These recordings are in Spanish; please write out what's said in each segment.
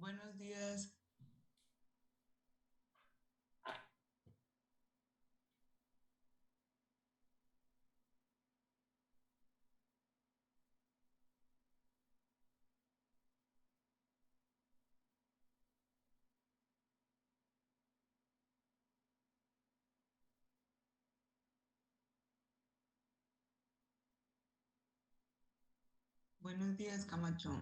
Buenos días. Buenos días, Camacho.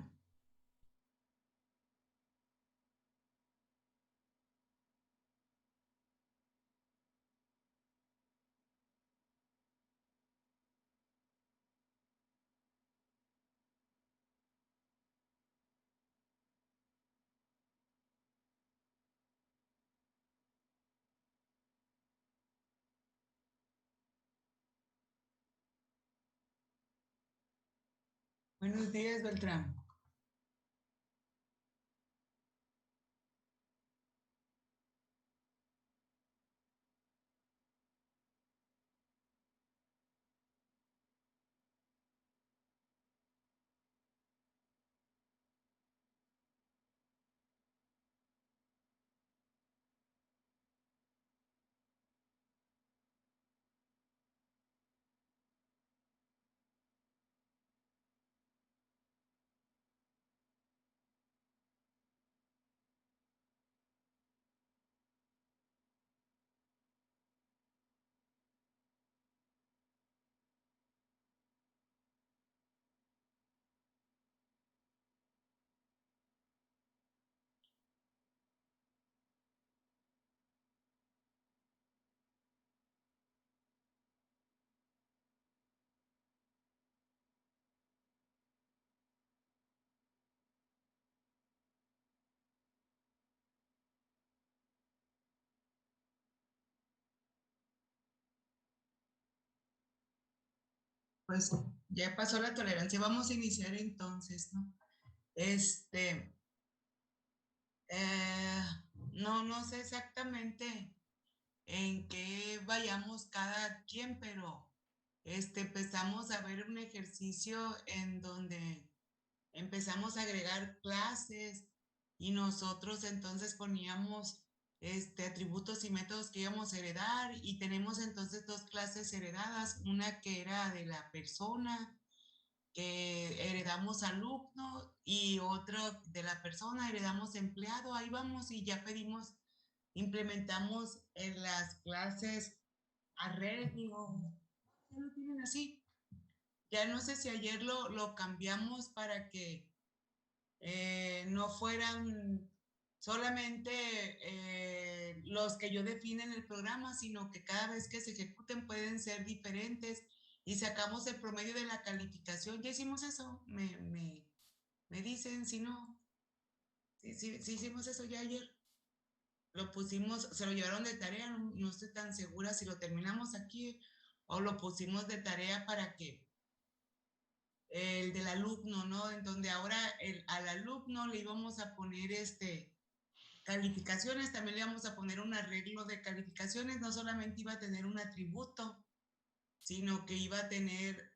Buenos días, Beltrán. Pues ya pasó la tolerancia. Vamos a iniciar entonces, ¿no? Este, eh, no sé exactamente en qué vayamos cada quien, pero empezamos a ver un ejercicio en donde empezamos a agregar clases y nosotros entonces poníamos atributos y métodos que íbamos a heredar y tenemos entonces dos clases heredadas, una que era de la persona que heredamos alumno y otro de la persona heredamos empleado. Ahí vamos y ya pedimos, implementamos en las clases arreglo, ya lo tienen así. Ya no sé si ayer lo cambiamos para que no fueran solamente los que yo define en el programa, sino que cada vez que se ejecuten pueden ser diferentes y sacamos el promedio de la calificación. Ya hicimos eso, me dicen si no, sí hicimos eso ya ayer. Lo pusimos, se lo llevaron de tarea, no estoy tan segura si lo terminamos aquí o lo pusimos de tarea para que el del alumno, ¿no? En donde ahora al alumno le íbamos a poner calificaciones, también le vamos a poner un arreglo de calificaciones, no solamente iba a tener un atributo, sino que iba a tener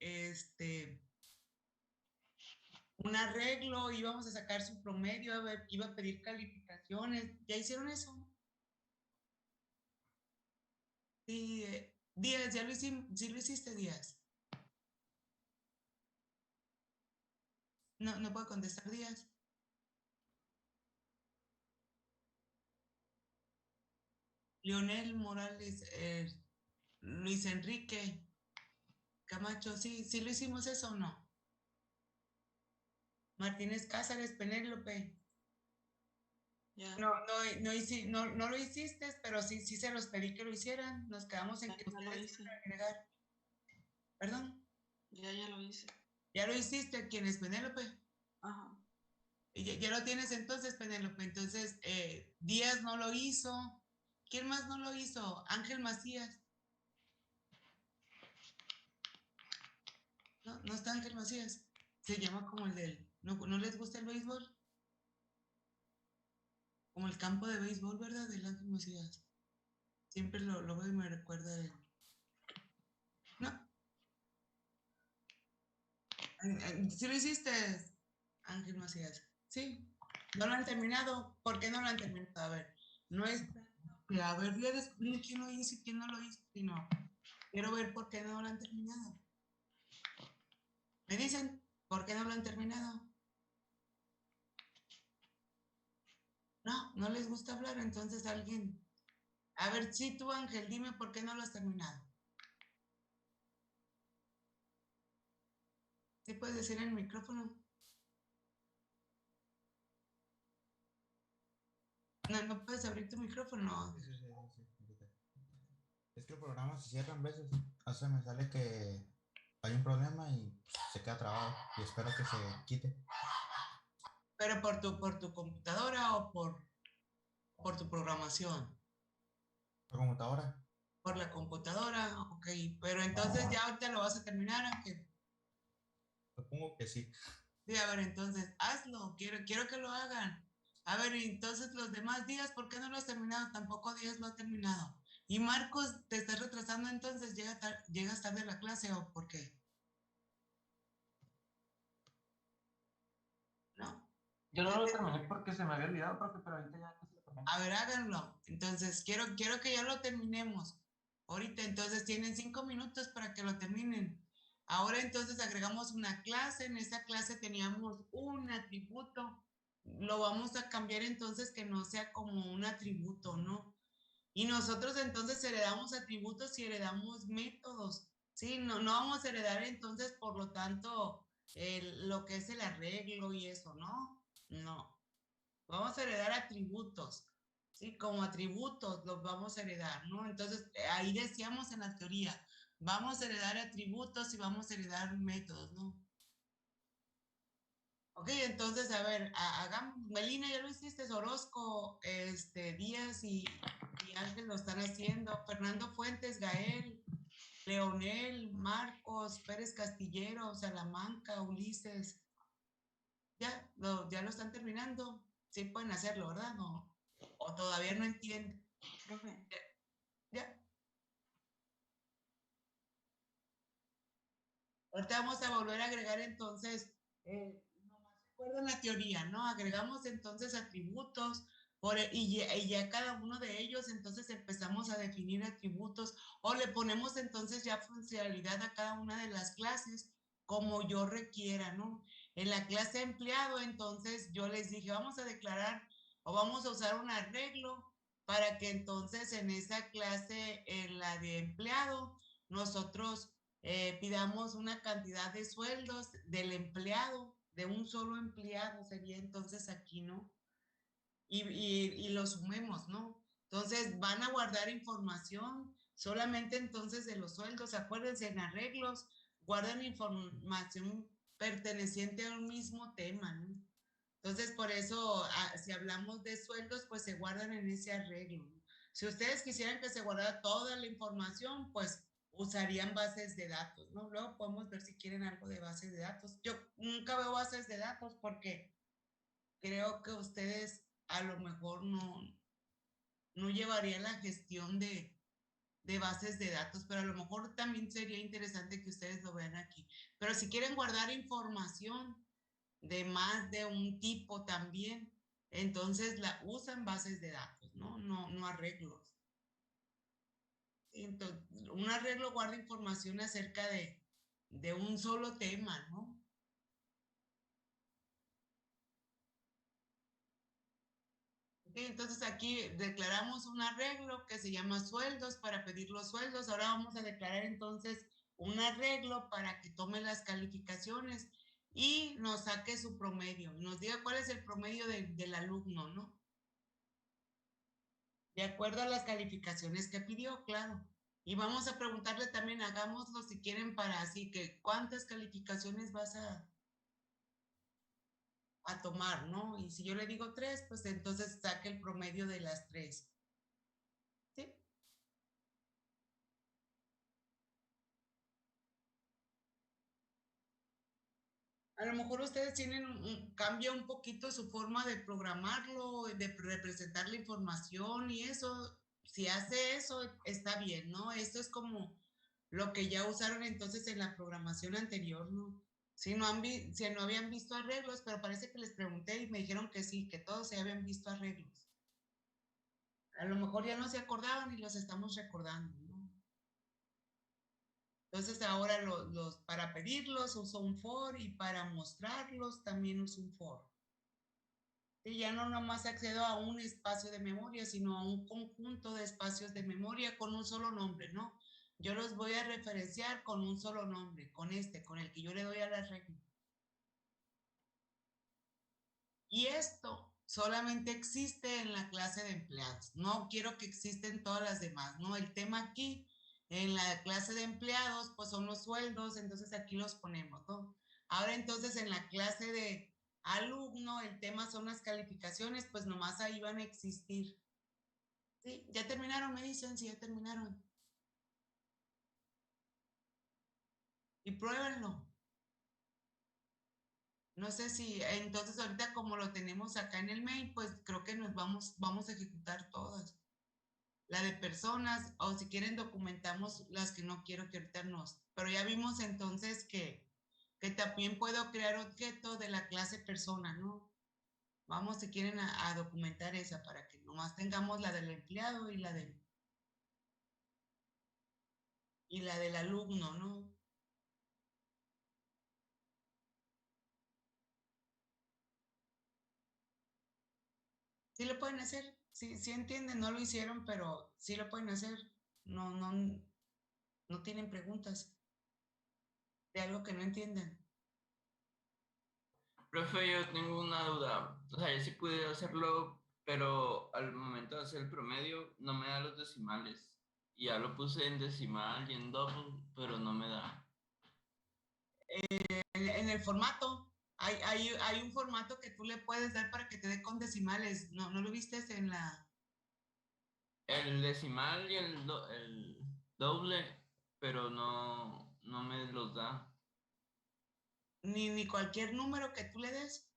un arreglo, íbamos a sacar su promedio, iba a pedir calificaciones. ¿Ya hicieron eso? Sí, Díaz, ya lo hicimos, sí lo hiciste, Díaz. No puedo contestar, Díaz. Leonel Morales, Luis Enrique Camacho, sí lo hicimos eso o no. Martínez Cázares, Penélope. Ya, No lo hiciste, pero sí se los pedí que lo hicieran. Nos quedamos en que ya lo ustedes hice. iban a agregar. Perdón, Ya lo hice. ya lo hiciste. ¿Quién es Penélope? Ajá. Y ya lo tienes entonces, Penélope. Entonces, Díaz no lo hizo. ¿Quién más no lo hizo? Ángel Macías. No está Ángel Macías. Se llama como el del. ¿No les gusta el béisbol? Como el campo de béisbol, ¿verdad? Del Ángel Macías. Siempre lo veo y me recuerda a él. No, sí lo hiciste, Ángel Macías. Sí. ¿No lo han terminado? ¿Por qué no lo han terminado? A ver, no es que, a ver, voy a descubrir quién lo hizo y quién no lo hizo, sino quiero ver por qué no lo han terminado. ¿Me dicen por qué no lo han terminado? No, no les gusta hablar, entonces alguien. A ver, sí, tú, Ángel, dime por qué no lo has terminado. ¿Sí puedes decir en el micrófono? No, no puedes abrir tu micrófono. Sí, sí, sí, sí, ahorita. Es que el programa se cierra en veces. O sea, me sale que hay un problema y se queda trabado. Y espero que se quite. Pero por tu computadora o por tu programación. La computadora. Por la computadora, ok. Pero entonces ya ahorita lo vas a terminar, Ángel. Supongo que sí. Sí, a ver, entonces hazlo. Quiero que lo hagan. A ver, y entonces los demás días, ¿por qué no lo has terminado? Tampoco Díaz lo ha terminado. Y Marcos, ¿te estás retrasando entonces? ¿Llegas tarde a la clase o por qué? ¿No? Yo no lo terminé porque se me había olvidado, profe, pero ahorita ya casi lo terminé. A ver, háganlo. Entonces, quiero que ya lo terminemos. Ahorita, entonces, tienen 5 minutos para que lo terminen. Ahora, entonces, agregamos una clase. En esa clase teníamos un atributo. Lo vamos a cambiar entonces que no sea como un atributo, ¿no? Y nosotros entonces heredamos atributos y heredamos métodos. Sí, no vamos a heredar entonces, por lo tanto, lo que es el arreglo y eso, ¿no? No. Vamos a heredar atributos, ¿sí? Como atributos los vamos a heredar, ¿no? Entonces, ahí decíamos en la teoría, vamos a heredar atributos y vamos a heredar métodos, ¿no? Ok, entonces, a ver, hagamos, Melina, ya lo hiciste, Orozco, Díaz y Ángel lo están haciendo, Fernando Fuentes, Gael, Leonel, Marcos, Pérez Castillero, Salamanca, Ulises, ya lo están terminando. Sí pueden hacerlo, ¿verdad? No, o todavía no entienden. Profe, Ya. Ahorita vamos a volver a agregar entonces, nomás recuerden la teoría, ¿no? Agregamos entonces atributos y ya cada uno de ellos, entonces empezamos a definir atributos o le ponemos entonces ya funcionalidad a cada una de las clases como yo requiera, ¿no? En la clase empleado, entonces yo les dije, vamos a declarar o vamos a usar un arreglo para que entonces en esa clase, en la de empleado, nosotros pidamos una cantidad de sueldos del empleado, de un solo empleado sería entonces aquí, ¿no? Y lo sumemos, ¿no? Entonces van a guardar información solamente entonces de los sueldos. Acuérdense, en arreglos guardan información perteneciente a un mismo tema, ¿no? Entonces, por eso, si hablamos de sueldos, pues se guardan en ese arreglo, ¿no? Si ustedes quisieran que se guardara toda la información, pues usarían bases de datos, ¿no? Luego podemos ver si quieren algo de bases de datos. Yo nunca veo bases de datos porque creo que ustedes a lo mejor no llevarían la gestión de bases de datos, pero a lo mejor también sería interesante que ustedes lo vean aquí. Pero si quieren guardar información de más de un tipo también, entonces la usan bases de datos, ¿no? No arreglos. Entonces, un arreglo guarda información acerca de un solo tema, ¿no? Okay, entonces aquí declaramos un arreglo que se llama sueldos para pedir los sueldos. Ahora vamos a declarar entonces un arreglo para que tome las calificaciones y nos saque su promedio, nos diga cuál es el promedio del alumno, ¿no? De acuerdo a las calificaciones que pidió, claro. Y vamos a preguntarle también, hagámoslo si quieren para así que cuántas calificaciones vas a tomar, ¿no? Y si yo le digo 3, pues entonces saque el promedio de las 3. ¿Sí? A lo mejor ustedes tienen cambia un poquito su forma de programarlo, de representar la información y eso. Si hace eso, está bien, ¿no? Esto es como lo que ya usaron entonces en la programación anterior, ¿no? si no habían visto arreglos, pero parece que les pregunté y me dijeron que sí, que todos se habían visto arreglos. A lo mejor ya no se acordaban y los estamos recordando, ¿no? Entonces ahora para pedirlos uso un for y para mostrarlos también uso un for. Y ya no nomás accedo a un espacio de memoria, sino a un conjunto de espacios de memoria con un solo nombre, ¿no? Yo los voy a referenciar con un solo nombre, con el que yo le doy a la regla. Y esto solamente existe en la clase de empleados. No quiero que existen todas las demás, ¿no? El tema aquí, en la clase de empleados, pues son los sueldos, entonces aquí los ponemos, ¿no? Ahora entonces en la clase de alumno, el tema son las calificaciones, pues nomás ahí van a existir. ¿Sí? ¿Ya terminaron? Me dicen, sí, ya terminaron. Y pruébenlo. No sé si, entonces ahorita como lo tenemos acá en el mail, pues creo que vamos a ejecutar todas. La de personas, o si quieren documentamos las que no quiero que ahorita nos. Pero ya vimos entonces que también puedo crear objeto de la clase persona, ¿no? Vamos, si quieren, a documentar esa para que nomás tengamos la del empleado y la del alumno, ¿no? Sí lo pueden hacer, sí, sí entienden, no lo hicieron, pero sí lo pueden hacer. No, no, no tienen preguntas de algo que no entiendan. Profe, yo tengo una duda. O sea, yo sí pude hacerlo, pero al momento de hacer el promedio no me da los decimales. Y ya lo puse en decimal y en double, pero no me da. En el formato, hay un formato que tú le puedes dar para que te dé con decimales. ¿No, no lo viste en la...? El decimal y el doble, pero no me los da. Ni cualquier número que tú le des.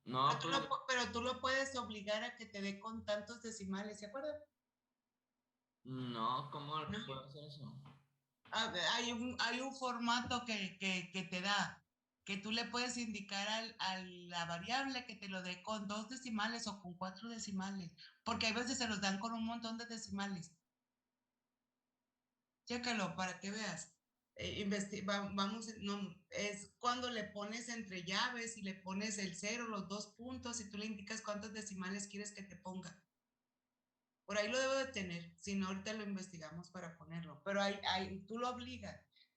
No, pues Pero tú lo puedes obligar a que te dé con tantos decimales, ¿se acuerdan? no, ¿cómo ¿No? puedo hacer eso? Hay un formato que te da, que tú le puedes indicar a la variable que te lo dé con 2 decimales o con 4 decimales, porque hay veces se los dan con un montón de decimales. Chécalo para que veas. Vamos, no, es cuando le pones entre llaves y le pones el 0, los 2 puntos y tú le indicas cuántos decimales quieres que te ponga. Por ahí lo debo de tener, si no ahorita lo investigamos para ponerlo, pero tú lo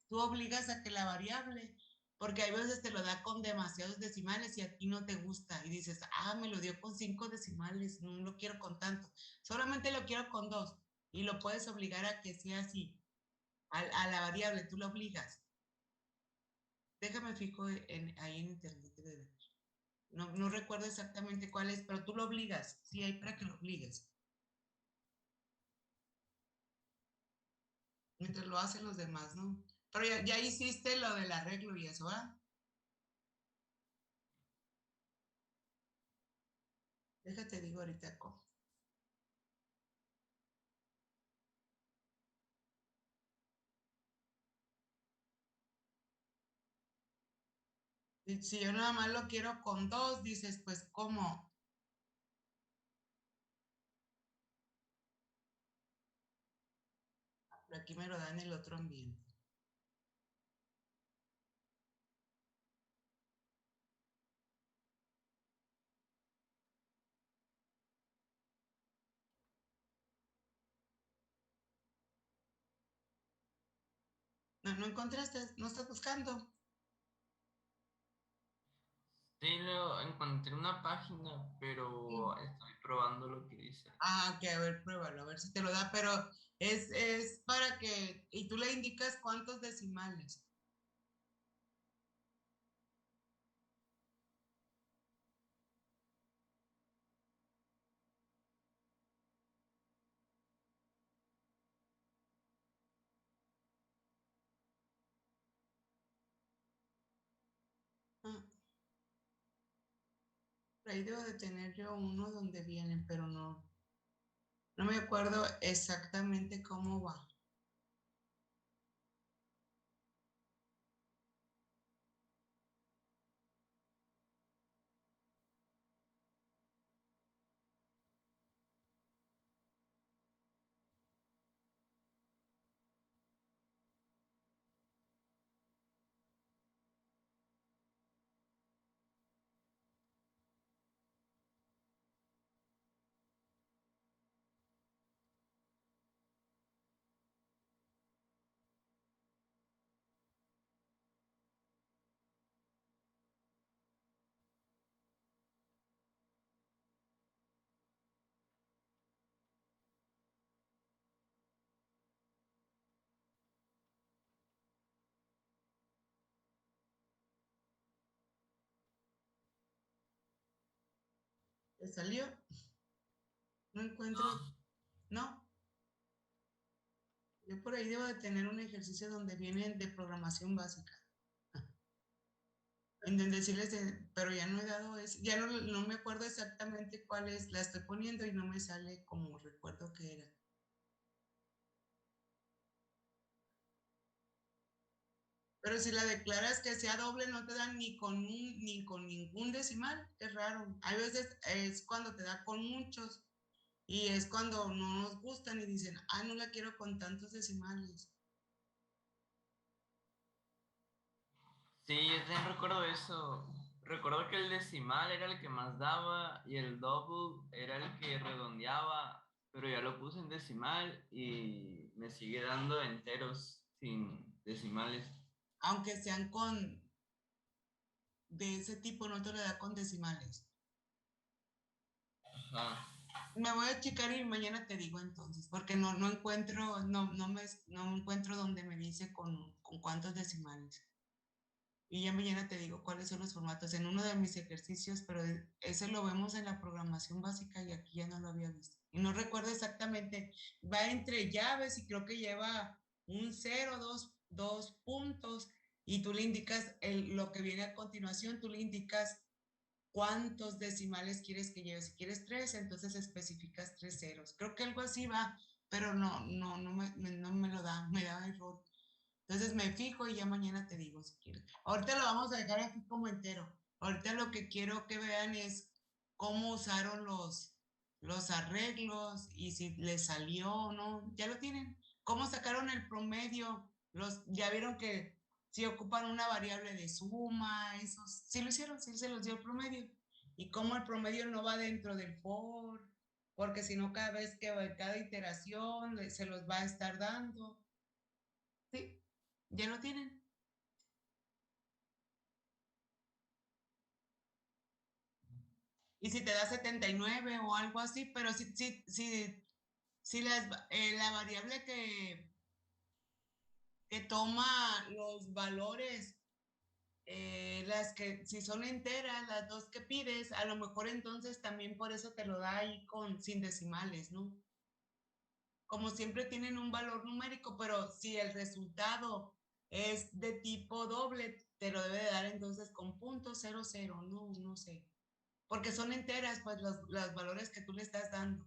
tú obligas a que la variable, porque hay veces te lo da con demasiados decimales y a ti no te gusta y dices, me lo dio con 5 decimales, no lo quiero con tanto, solamente lo quiero con 2 y lo puedes obligar a que sea así, a la variable, tú lo obligas. Déjame fijo ahí en internet. No recuerdo exactamente cuál es, pero tú lo obligas, sí, hay para que lo obligues. Mientras lo hacen los demás, ¿no? Pero ya hiciste lo del arreglo y eso, ¿ah? Déjate, digo ahorita cómo. Si yo nada más lo quiero con 2, dices, pues, ¿cómo? Pero aquí me lo dan en el otro ambiente. No encontraste, no estás buscando. Sí, lo encontré una página, pero estoy probando lo que dice. Que a ver, pruébalo, a ver si te lo da, pero es para que, y tú le indicas cuántos decimales. Por ahí debo de tener yo uno donde vienen, pero no me acuerdo exactamente cómo va. ¿Te salió? No encuentro, no. Yo por ahí debo de tener un ejercicio donde vienen de programación básica. En donde decirles, pero ya no he dado ya no me acuerdo exactamente cuál es, la estoy poniendo y no me sale como recuerdo que era. Pero si la declaras que sea doble, no te dan ni con ningún decimal, es raro. Hay veces es cuando te da con muchos y es cuando no nos gustan y dicen, ah, no la quiero con tantos decimales. Sí, yo también recuerdo eso. Recuerdo que el decimal era el que más daba y el double era el que redondeaba, pero ya lo puse en decimal y me sigue dando enteros sin decimales. Aunque sean de ese tipo, no te lo da con decimales. Ajá. Me voy a checar y mañana te digo entonces, porque no encuentro, no encuentro donde me dice con cuántos decimales. Y ya mañana te digo cuáles son los formatos en uno de mis ejercicios, pero ese lo vemos en la programación básica y aquí ya no lo había visto. Y no recuerdo exactamente, va entre llaves y creo que lleva un 0, dos puntos y tú le indicas lo que viene a continuación, tú le indicas cuántos decimales quieres que lleve. Si quieres 3, entonces especificas 3 ceros. Creo que algo así va, pero no me lo da, me da error. Entonces me fijo y ya mañana te digo si quieres. Ahorita lo vamos a dejar aquí como entero. Ahorita lo que quiero que vean es cómo usaron los arreglos y si les salió o no. Ya lo tienen. Cómo sacaron el promedio. Ya vieron que si ocupan una variable de suma, esos, sí lo hicieron, sí se los dio el promedio. Y cómo el promedio no va dentro del for, porque si no cada vez que cada iteración se los va a estar dando. Sí, ya lo tienen. Y si te da 79 o algo así, pero si la variable que toma los valores, las que si son enteras, las dos que pides, a lo mejor entonces también por eso te lo da ahí sin decimales, ¿no? Como siempre tienen un valor numérico, pero si el resultado es de tipo doble, te lo debe de dar entonces con punto 00, no sé. Porque son enteras, pues los valores que tú le estás dando.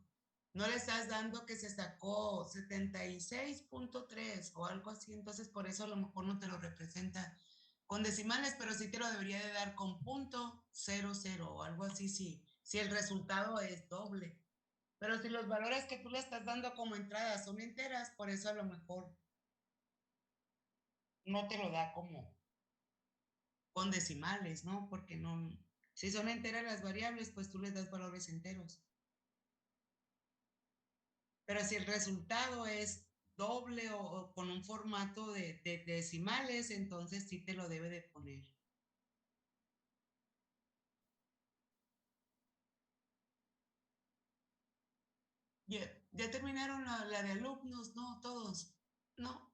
No le estás dando que se sacó 76.3 o algo así, entonces por eso a lo mejor no te lo representa con decimales, pero sí te lo debería de dar con punto 00 o algo así, si el resultado es doble. Pero si los valores que tú le estás dando como entrada son enteras, por eso a lo mejor no te lo da como con decimales, ¿no? Porque no, si son enteras las variables, pues tú les das valores enteros. Pero si el resultado es doble o con un formato de decimales, entonces sí te lo debe de poner. Ya terminaron la de alumnos, ¿no? Todos. No.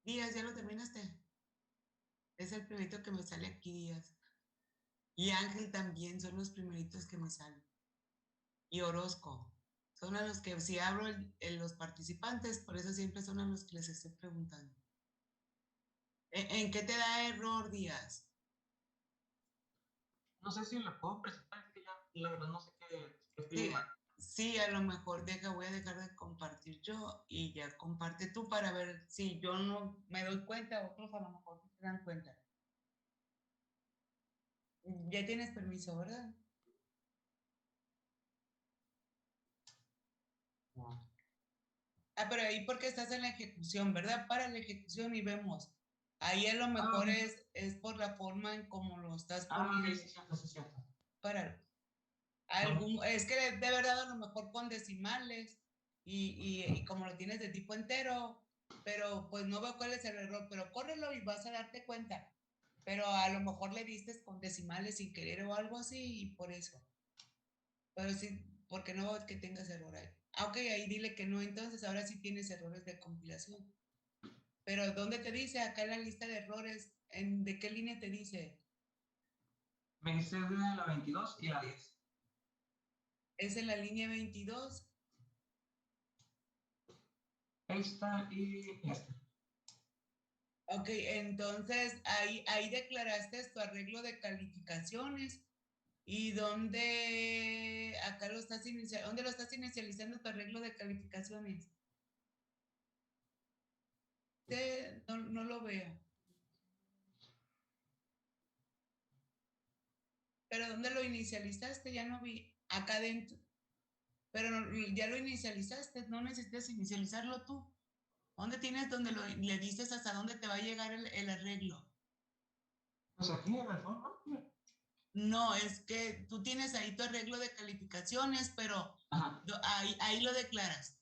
Díaz, ¿ya lo terminaste? Es el primerito que me sale aquí, Díaz. Y Ángel también, son los primeritos que me salen. Y Orozco. Son a los que, si abro los participantes, por eso siempre son a los que les estoy preguntando. ¿En qué te da error, Díaz? No sé si lo puedo presentar, es que ya, la verdad no sé qué estoy Sí, mal. sí, a lo mejor voy a dejar de compartir yo y ya comparte tú para ver si yo no me doy cuenta, otros a lo mejor no se dan cuenta. Ya tienes permiso, ¿verdad? No. Ah, pero ahí porque estás en la ejecución, ¿verdad? Para la ejecución y vemos. Ahí a lo Ah, mejor es por la forma en cómo lo estás ok, poniendo. sí, cierto, sí, cierto. Para Bueno, es que de verdad a lo mejor con decimales y como lo tienes de tipo entero, pero pues no veo cuál es el error, pero córrelo y vas a darte cuenta. Pero a lo mejor le diste con decimales sin querer o algo así y por eso. Pero sí, porque no veo que tengas error ahí. Ah, ok, ahí dile que no, entonces ahora sí tienes errores de compilación. Pero ¿dónde te dice? Acá en la lista de errores, ¿de qué línea te dice? Me dice de la 22 y la 10. Es en la línea 22. Esta y esta. Ok, entonces ahí declaraste tu arreglo de calificaciones. ¿Y dónde, acá lo estás iniciando, dónde lo estás inicializando tu arreglo de calificaciones? No, no lo veo. ¿Pero dónde lo inicializaste? Ya no vi. Acá adentro. Pero ya lo inicializaste, no necesitas inicializarlo tú. ¿Dónde tienes donde le dices hasta dónde te va a llegar el arreglo? Pues aquí en el fondo. No, es que tú tienes ahí tu arreglo de calificaciones, pero Ajá. ahí lo declaras.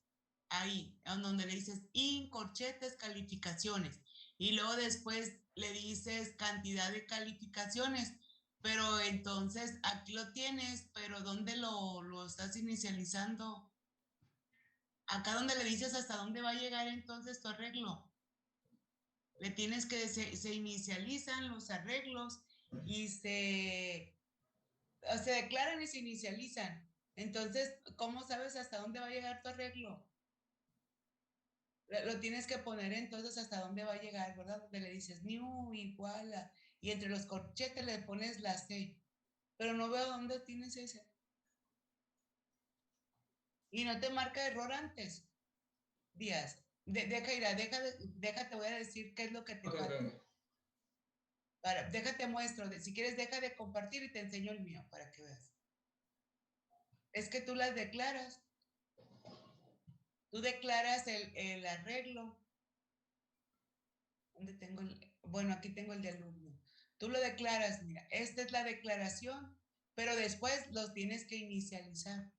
Ahí, en donde le dices corchetes calificaciones. Y luego después le dices cantidad de calificaciones. Pero entonces aquí lo tienes, pero ¿dónde lo estás inicializando? Acá donde le dices hasta dónde va a llegar entonces tu arreglo. Le tienes que, se inicializan los arreglos y se declaran y se inicializan. Entonces, ¿cómo sabes hasta dónde va a llegar tu arreglo? Lo tienes que poner entonces hasta dónde va a llegar, ¿verdad? Donde le dices new igual a, y entre los corchetes le pones la C. Pero no veo dónde tienes ese. Y no te marca error antes. Díaz, déjate, voy a decir qué es lo que te falta. Okay. Déjate muestro, si quieres deja de compartir y te enseño el mío para que veas. Es que tú las declaras. Tú declaras el arreglo. ¿Dónde tengo bueno, aquí tengo el de alumno. Tú lo declaras, mira, esta es la declaración, pero después los tienes que inicializar.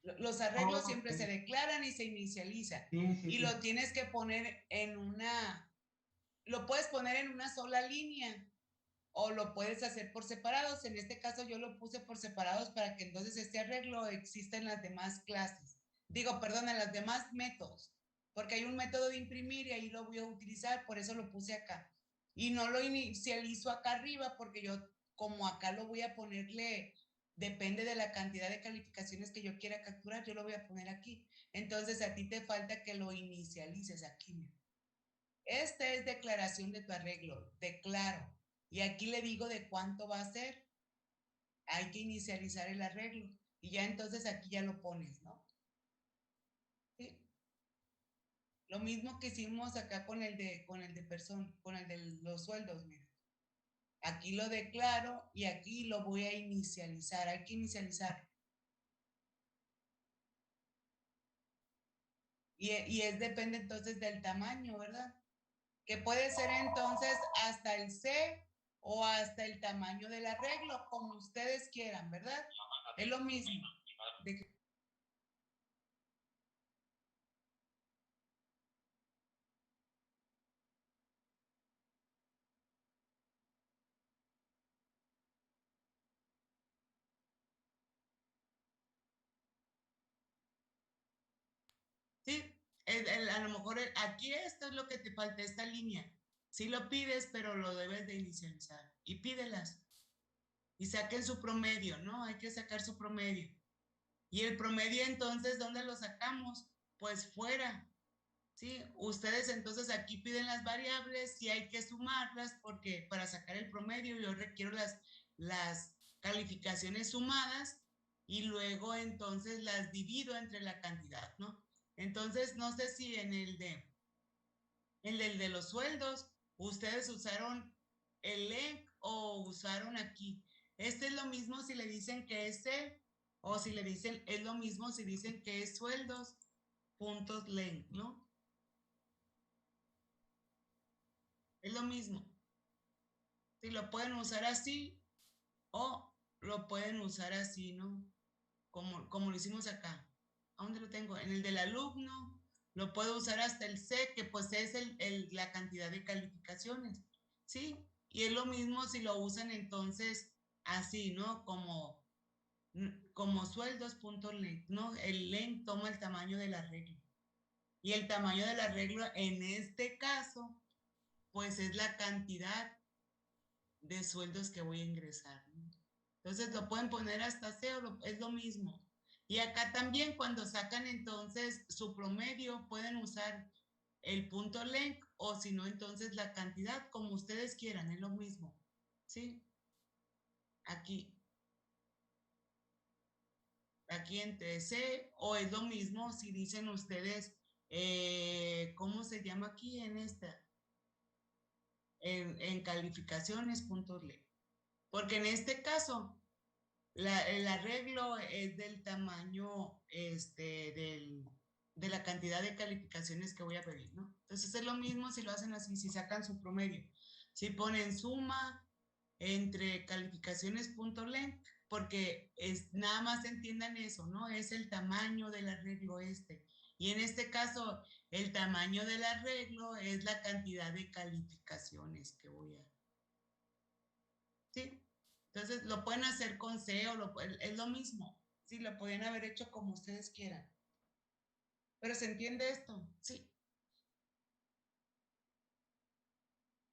Los arreglos siempre se declaran y se inicializan. Y lo tienes que poner lo puedes poner en una sola línea o lo puedes hacer por separados. En este caso yo lo puse por separados para que entonces este arreglo exista en las demás clases. Digo, perdón, en los demás métodos, porque hay un método de imprimir y ahí lo voy a utilizar, por eso lo puse acá. Y no lo inicializo acá arriba porque yo, como acá lo voy a ponerle, depende de la cantidad de calificaciones que yo quiera capturar, yo lo voy a poner aquí. Entonces a ti te falta que lo inicialices aquí. Esta es declaración de tu arreglo, declaro. Y aquí le digo de cuánto va a ser. Hay que inicializar el arreglo. Y ya entonces aquí ya lo pones, ¿no? ¿Sí? Lo mismo que hicimos acá con el de persona, con el de los sueldos, mira. Aquí lo declaro y aquí lo voy a inicializar. Hay que inicializar. Y depende entonces del tamaño, ¿verdad? Que puede ser entonces hasta el C o hasta el tamaño del arreglo, como ustedes quieran, ¿verdad? Es lo mismo. Sí, a lo mejor aquí esto es lo que te falta, esta línea. Sí lo pides, pero lo debes de inicializar. Y pídelas. Y saquen su promedio, ¿no? Hay que sacar su promedio. Y el promedio entonces, ¿dónde lo sacamos? Pues fuera. ¿Sí? Ustedes entonces aquí piden las variables y hay que sumarlas porque para sacar el promedio yo requiero las calificaciones sumadas y luego entonces las divido entre la cantidad, ¿no? Entonces, no sé si en el de los sueldos, ustedes usaron el link o usaron aquí. Este es lo mismo si le dicen que es o si le dicen, es lo mismo si dicen que es sueldos, puntos link, ¿no? Es lo mismo. Si lo pueden usar así o lo pueden usar así, ¿no? Como lo hicimos acá. ¿A dónde lo tengo? En el del alumno, lo puedo usar hasta el C, que pues es la cantidad de calificaciones, ¿sí? Y es lo mismo si lo usan entonces así, ¿no? Como sueldos.length, ¿no? El length toma el tamaño del arreglo. Y el tamaño del arreglo en este caso, pues es la cantidad de sueldos que voy a ingresar, ¿no? Entonces lo pueden poner hasta cero, es lo mismo. Y acá también cuando sacan entonces su promedio pueden usar el punto length o si no entonces la cantidad, como ustedes quieran, es lo mismo. ¿Sí? Aquí. Aquí entre C o es lo mismo si dicen ustedes, ¿cómo se llama aquí en esta? En calificaciones punto length. Porque en este caso el arreglo es del tamaño de la cantidad de calificaciones que voy a pedir, ¿no? Entonces es lo mismo si lo hacen así, si sacan su promedio. Si ponen suma entre calificaciones.length, porque es, nada más entiendan eso, ¿no? Es el tamaño del arreglo este. Y en este caso, el tamaño del arreglo es la cantidad de calificaciones que voy a... ¿Sí? Entonces lo pueden hacer con C o es lo mismo. Sí, lo pueden haber hecho como ustedes quieran. Pero ¿se entiende esto? Sí.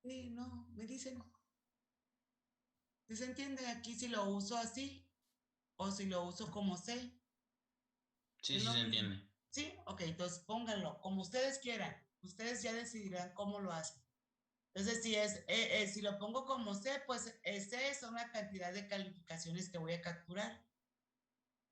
Sí, no, me dicen. ¿Sí se entiende aquí si lo uso así o si lo uso como C? Sí, Es sí lo se mismo. entiende. ¿Sí? Ok, entonces pónganlo como ustedes quieran. Ustedes ya decidirán cómo lo hacen. Entonces, si lo pongo como C, pues C son la cantidad de calificaciones que voy a capturar.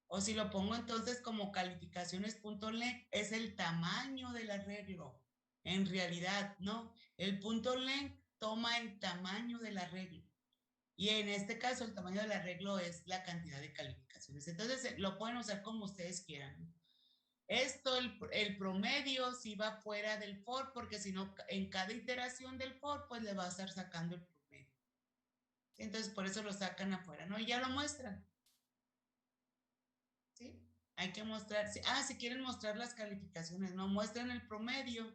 O si lo pongo entonces como calificaciones.length, es el tamaño del arreglo. En realidad, ¿no? El punto length toma el tamaño del arreglo. Y en este caso, el tamaño del arreglo es la cantidad de calificaciones. Entonces, lo pueden usar como ustedes quieran, ¿no? Esto, el promedio, si va fuera del for, porque si no, en cada iteración del for, pues le va a estar sacando el promedio. Entonces, por eso lo sacan afuera, ¿no? Y ya lo muestran. ¿Sí? Hay que mostrar, si quieren mostrar las calificaciones, no muestran el promedio.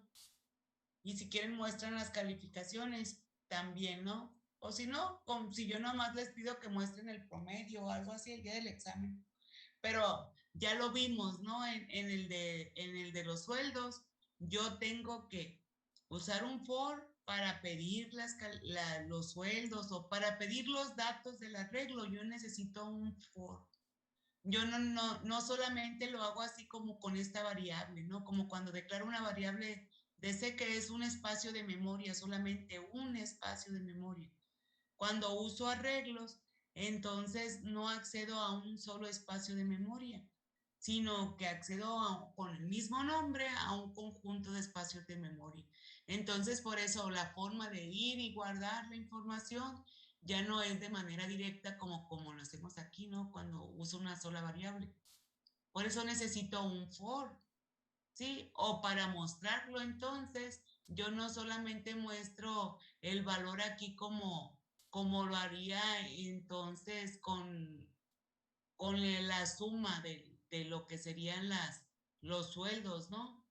Y si quieren muestran las calificaciones también, ¿no? O si no, si yo nomás les pido que muestren el promedio o algo así el día del examen. Pero ya lo vimos, ¿no? En el de los sueldos, yo tengo que usar un for para pedir los sueldos o para pedir los datos del arreglo. Yo necesito un for. Yo no solamente lo hago así como con esta variable, ¿no? Como cuando declaro una variable de C que es un espacio de memoria, solamente un espacio de memoria. Cuando uso arreglos, entonces no accedo a un solo espacio de memoria, sino que accedo con el mismo nombre a un conjunto de espacios de memoria. Entonces, por eso la forma de ir y guardar la información ya no es de manera directa como lo hacemos aquí, ¿no? Cuando uso una sola variable. Por eso necesito un for, ¿sí? O para mostrarlo entonces, yo no solamente muestro el valor aquí como lo haría entonces con la suma de lo que serían los sueldos, ¿no?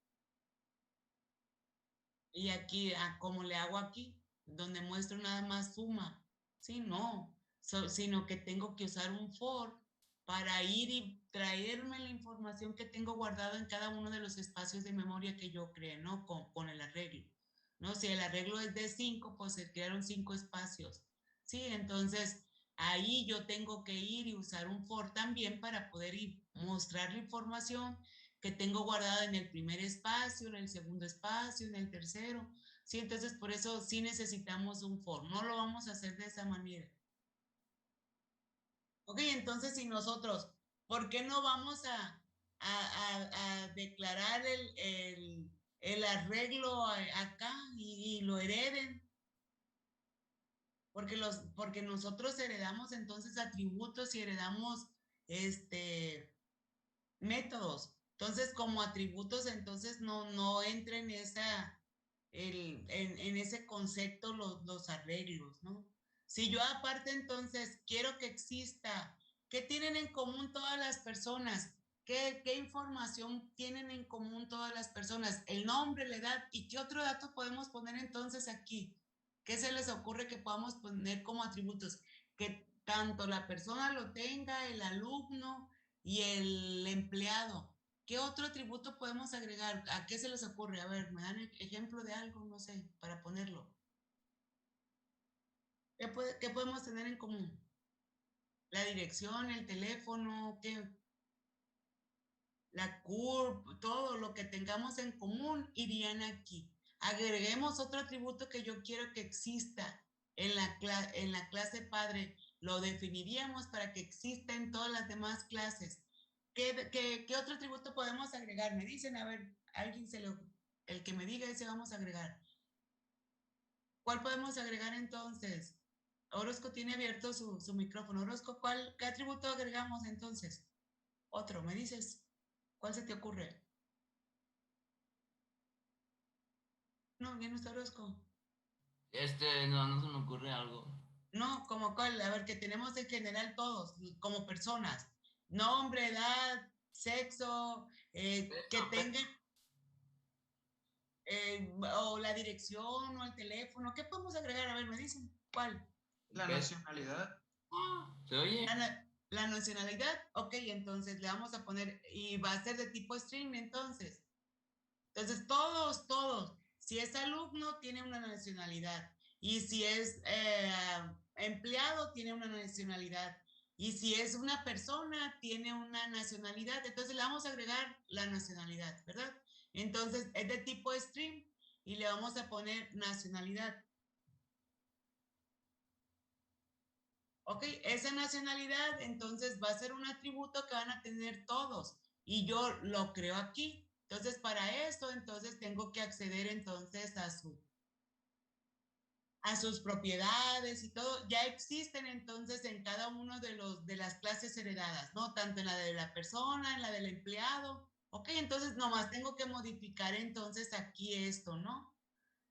Y aquí, como le hago aquí, donde muestro nada más suma, ¿sí? No, sino que tengo que usar un for para ir y traerme la información que tengo guardada en cada uno de los espacios de memoria que yo creé, ¿no? Con el arreglo, ¿no? Si el arreglo es de 5, pues se crearon 5 espacios, ¿sí? Entonces, ahí yo tengo que ir y usar un for también para poder ir, mostrar la información que tengo guardada en el primer espacio, en el segundo espacio, en el tercero. Sí, entonces por eso sí necesitamos un for. No lo vamos a hacer de esa manera. Ok, entonces si nosotros, ¿por qué no vamos a declarar el arreglo acá y lo hereden? Porque nosotros heredamos entonces atributos y heredamos métodos. Entonces, como atributos, entonces no entra en en ese concepto los arreglos, ¿no? Si yo aparte entonces quiero que exista, ¿qué tienen en común todas las personas? ¿Qué información tienen en común todas las personas? El nombre, la edad, ¿y qué otro dato podemos poner entonces aquí? ¿Qué se les ocurre que podamos poner como atributos? Que tanto la persona lo tenga, el alumno y el empleado. ¿Qué otro atributo podemos agregar? ¿A qué se les ocurre? A ver, ¿me dan ejemplo de algo? No sé, para ponerlo. ¿Qué podemos tener en común? La dirección, el teléfono, la CURP, todo lo que tengamos en común irían aquí. Agreguemos otro atributo que yo quiero que exista en la clase padre. Lo definiríamos para que exista en todas las demás clases. ¿Qué otro atributo podemos agregar? Me dicen, a ver, el que me diga ese vamos a agregar. ¿Cuál podemos agregar entonces? Orozco tiene abierto su micrófono. Orozco, ¿qué atributo agregamos entonces? Otro, ¿me dices? ¿Cuál se te ocurre? No, ya no está Orozco. No se me ocurre algo. No, ¿como cuál? A ver, que tenemos en general todos, como personas. Nombre, edad, sexo, que tengan, o la dirección, o el teléfono. ¿Qué podemos agregar? A ver, me dicen. ¿Cuál? La nacionalidad. ¿Se oye? La nacionalidad. Ok, entonces le vamos a poner, y va a ser de tipo string, entonces. Entonces, todos. Si es alumno, tiene una nacionalidad. Y si es empleado, tiene una nacionalidad. Y si es una persona, tiene una nacionalidad. Entonces, le vamos a agregar la nacionalidad, ¿verdad? Entonces, es de tipo string y le vamos a poner nacionalidad. Ok, esa nacionalidad entonces va a ser un atributo que van a tener todos y yo lo creo aquí. Entonces, para eso, entonces tengo que acceder entonces a sus propiedades y todo. Ya existen entonces en cada uno de las clases heredadas, ¿no? Tanto en la de la persona, en la del empleado. Ok, entonces nomás tengo que modificar entonces aquí esto, ¿no?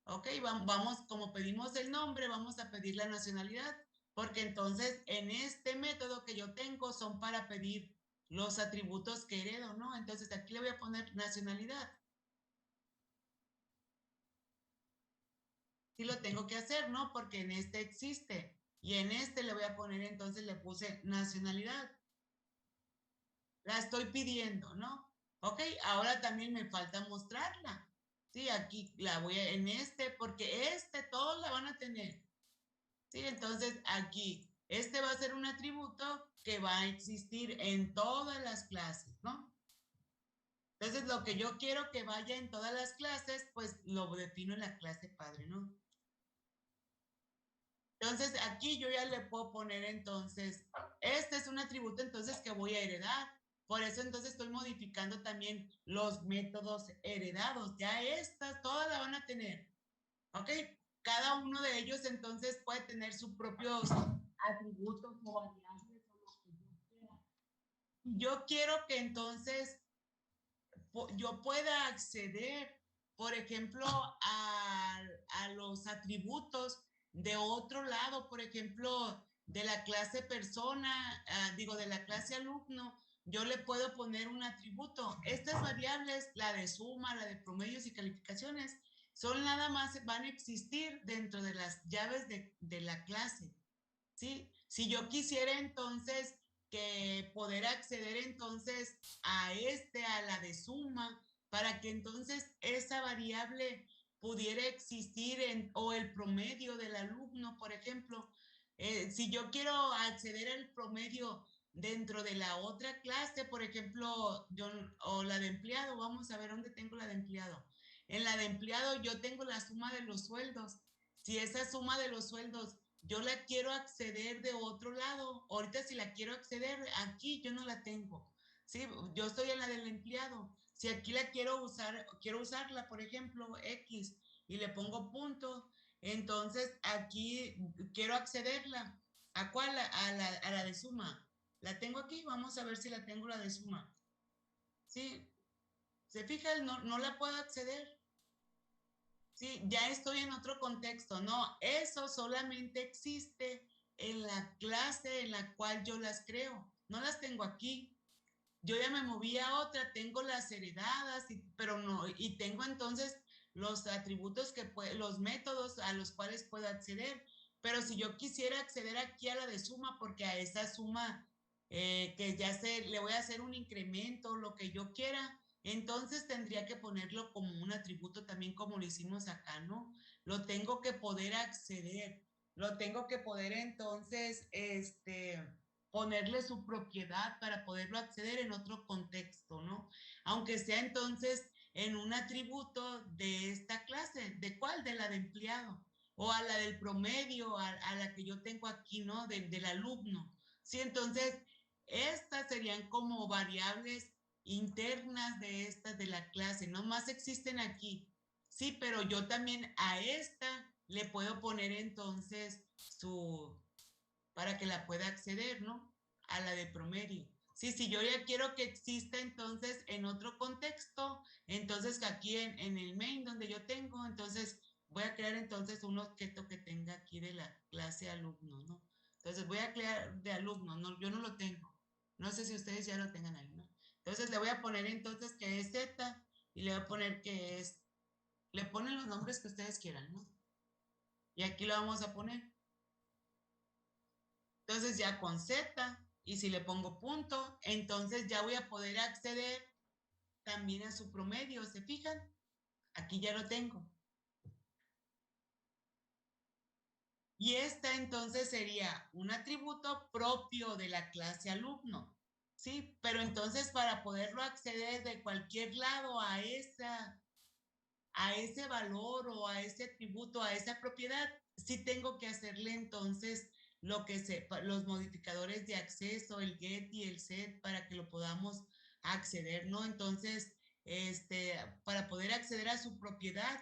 Ok, vamos, como pedimos el nombre, vamos a pedir la nacionalidad, porque entonces en este método que yo tengo son para pedir los atributos que heredo, ¿no? Entonces aquí le voy a poner nacionalidad. Sí lo tengo que hacer, ¿no? Porque en este existe. Y en este le voy a poner, entonces le puse nacionalidad. La estoy pidiendo, ¿no? Ok, ahora también me falta mostrarla. Sí, aquí la voy a, en este, porque todos la van a tener. Sí, entonces aquí, este va a ser un atributo que va a existir en todas las clases, ¿no? Entonces, lo que yo quiero que vaya en todas las clases, pues lo defino en la clase padre, ¿no? Entonces, aquí yo ya le puedo poner entonces, este es un atributo entonces que voy a heredar. Por eso entonces estoy modificando también los métodos heredados. Ya estas, todas la van a tener. ¿Ok? Cada uno de ellos entonces puede tener sus propios atributos o variables o lo que yo quiera. Yo quiero que entonces yo pueda acceder, por ejemplo, a los atributos de otro lado, por ejemplo, de la clase persona, de la clase alumno, yo le puedo poner un atributo. Estas variables, la de suma, la de promedios y calificaciones, son nada más, van a existir dentro de las llaves de la clase, ¿sí? Si yo quisiera entonces que poder acceder entonces a la de suma, para que entonces esa variable pudiera existir o el promedio del alumno, por ejemplo. Si yo quiero acceder al promedio dentro de la otra clase, por ejemplo, o la de empleado, vamos a ver dónde tengo la de empleado. En la de empleado yo tengo la suma de los sueldos. Si esa suma de los sueldos yo la quiero acceder de otro lado, ahorita si la quiero acceder aquí, yo no la tengo. Sí, yo estoy en la del empleado. Si aquí la quiero usarla, por ejemplo, X, y le pongo punto, entonces aquí quiero accederla. ¿A cuál? A la de suma. La tengo aquí, vamos a ver si la tengo la de suma. Sí, se fija, no la puedo acceder. Sí, ya estoy en otro contexto. No, eso solamente existe en la clase en la cual yo las creo. No las tengo aquí. Yo ya me moví a otra, tengo las heredadas, pero no, y tengo entonces los atributos los métodos a los cuales puedo acceder. Pero si yo quisiera acceder aquí a la de suma, porque a esa suma que ya sé, le voy a hacer un incremento, lo que yo quiera, entonces tendría que ponerlo como un atributo también como lo hicimos acá, ¿no? Lo tengo que poder acceder. lo tengo que poder entonces, ponerle su propiedad para poderlo acceder en otro contexto, ¿no? Aunque sea entonces en un atributo de esta clase. ¿De cuál? De la de empleado. O a la del promedio, a la que yo tengo aquí, ¿no? Del alumno. Sí, entonces, estas serían como variables internas de estas de la clase. No más existen aquí. Sí, pero yo también a esta le puedo poner entonces para que la pueda acceder, ¿no? A la de promedio. Sí, si yo ya quiero que exista entonces en otro contexto, entonces aquí en el main donde yo tengo, entonces voy a crear entonces un objeto que tenga aquí de la clase alumno, ¿no? Entonces voy a crear de alumno, no, yo no lo tengo. No sé si ustedes ya lo tengan ahí, ¿no? Entonces le voy a poner entonces que es Z y le voy a poner que es, le ponen los nombres que ustedes quieran, ¿no? Y aquí lo vamos a poner. Entonces ya con Z, y si le pongo punto, entonces ya voy a poder acceder también a su promedio, ¿se fijan? Aquí ya lo tengo. Y esta entonces sería un atributo propio de la clase alumno, ¿sí? Pero entonces para poderlo acceder de cualquier lado a ese valor o a ese atributo, a esa propiedad, sí tengo que hacerle entonces los modificadores de acceso, el get y el set, para que lo podamos acceder, ¿no? Entonces, para poder acceder a su propiedad.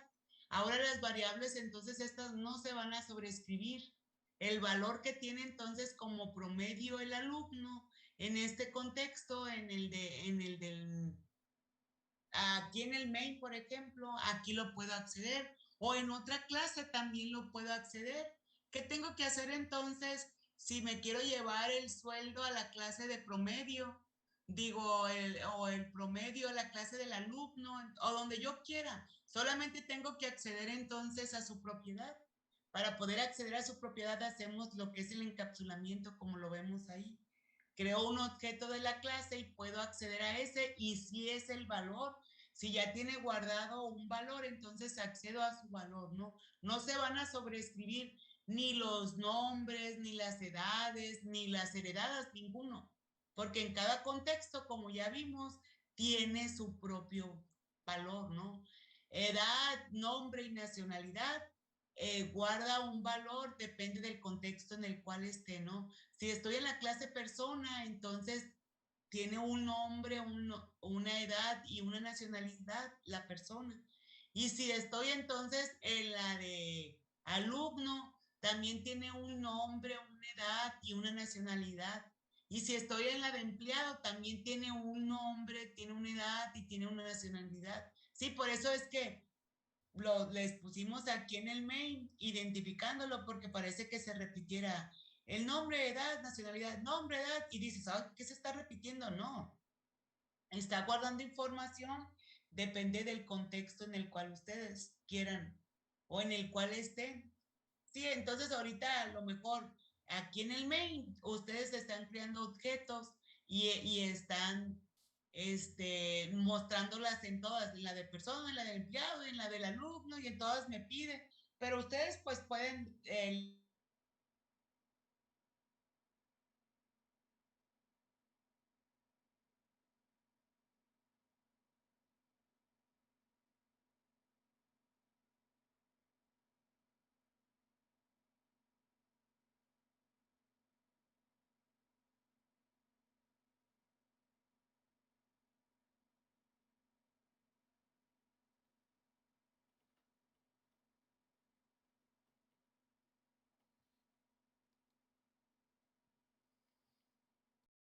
Ahora las variables, entonces estas no se van a sobreescribir. El valor que tiene entonces como promedio el alumno en este contexto, en el del aquí en el main, por ejemplo, aquí lo puedo acceder o en otra clase también lo puedo acceder. ¿Qué tengo que hacer entonces si me quiero llevar el sueldo a la clase de promedio? Digo, o el promedio a la clase del alumno o donde yo quiera. Solamente tengo que acceder entonces a su propiedad. Para poder acceder a su propiedad hacemos lo que es el encapsulamiento, como lo vemos ahí. Creo un objeto de la clase y puedo acceder a ese, y si es el valor, si ya tiene guardado un valor, entonces accedo a su valor, ¿no? No se van a sobreescribir ni los nombres, ni las edades, ni las heredadas, ninguno, porque en cada contexto, como ya vimos, tiene su propio valor, ¿no? Edad, nombre y nacionalidad guarda un valor, depende del contexto en el cual esté, ¿no? Si estoy en la clase persona, entonces tiene un nombre, una edad y una nacionalidad la persona. Y si estoy entonces en la de alumno, también tiene un nombre, una edad y una nacionalidad. Y si estoy en la de empleado, también tiene un nombre, tiene una edad y tiene una nacionalidad. Sí, por eso es que les pusimos aquí en el main, identificándolo porque parece que se repitiera el nombre, edad, nacionalidad, nombre, edad, y dices, ¿sabes qué se está repitiendo? No, está guardando información, depende del contexto en el cual ustedes quieran o en el cual estén. Sí, entonces ahorita a lo mejor aquí en el main ustedes están creando objetos y están mostrándolas en todas, en la de persona, en la del empleado, en la del alumno y en todas me pide, pero ustedes pues pueden